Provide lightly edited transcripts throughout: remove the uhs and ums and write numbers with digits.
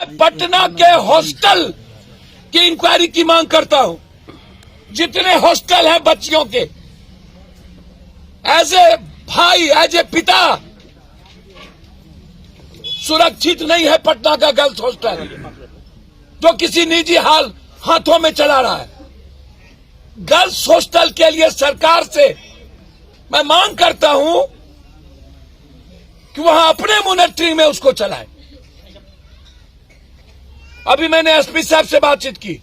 पटना के हॉस्टल की इंक्वायरी की मांग करता हूं। जितने हॉस्टल हैं बच्चियों के, एज ए भाई, एज ए पिता, सुरक्षित नहीं है पटना का गर्ल्स हॉस्टल, जो किसी निजी हाथों में चला रहा है। गर्ल्स हॉस्टल के लिए सरकार से मैं मांग करता हूं कि वहां अपने मॉनिटरिंग में उसको चलाए। अभी मैंने एसपी साहब से बातचीत की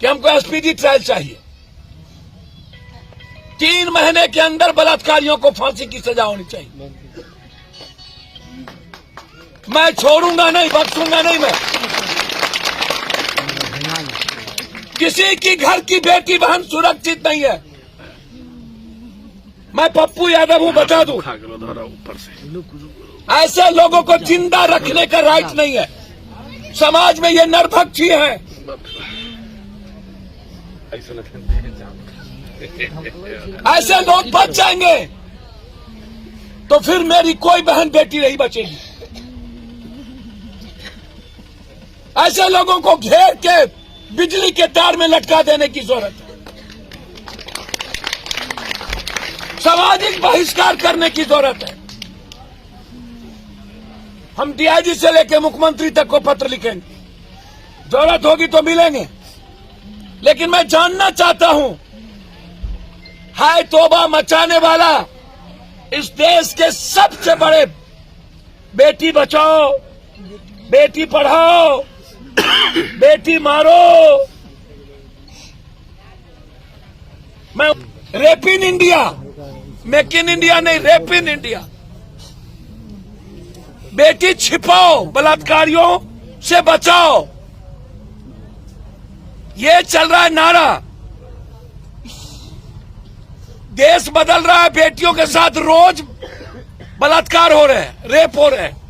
कि हमको एसपीडी ट्रायल चाहिए। 3 महीने के अंदर बलात्कारियों को फांसी की सजा होनी चाहिए। मैं छोड़ूंगा नहीं, बख्शूंगा नहीं। मैं किसी की घर की बेटी बहन सुरक्षित नहीं है। मैं पप्पू यादव हूं, बता दूं, ऐसे लोगों को जिंदा रखने का राइट नहीं है। समाज में ये नरभक्षी है। ऐसे लोग बच जाएंगे तो फिर मेरी कोई बहन बेटी नहीं बचेगी। ऐसे लोगों को घेर के बिजली के तार में लटका देने की जरूरत है। सामाजिक बहिष्कार करने की जरूरत है। हम डीआईजी से लेकर मुख्यमंत्री तक को पत्र लिखेंगे, जरूरत होगी तो मिलेंगे। लेकिन मैं जानना चाहता हूं, हाय तौबा मचाने वाला इस देश के सबसे बड़े बेटी बचाओ, बेटी पढ़ाओ, बेटी मारो, मैं rape in India, make in India नहीं, रेप इन इंडिया। बेटी छिपाओ, बलात्कारियों से बचाओ, ये चल रहा है नारा। देश बदल रहा है। बेटियों के साथ रोज बलात्कार हो रहे हैं, रेप हो रहे हैं।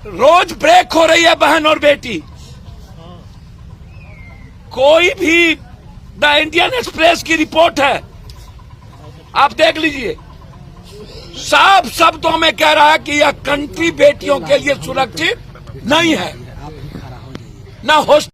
रोज ब्रेक हो रही है बहन और बेटी। कोई भी द इंडियन एक्सप्रेस की रिपोर्ट है, आप देख लीजिए, साफ शब्दों में कह रहा है कि यह कंट्री बेटियों के लिए सुरक्षित नहीं है। ना हॉस्टल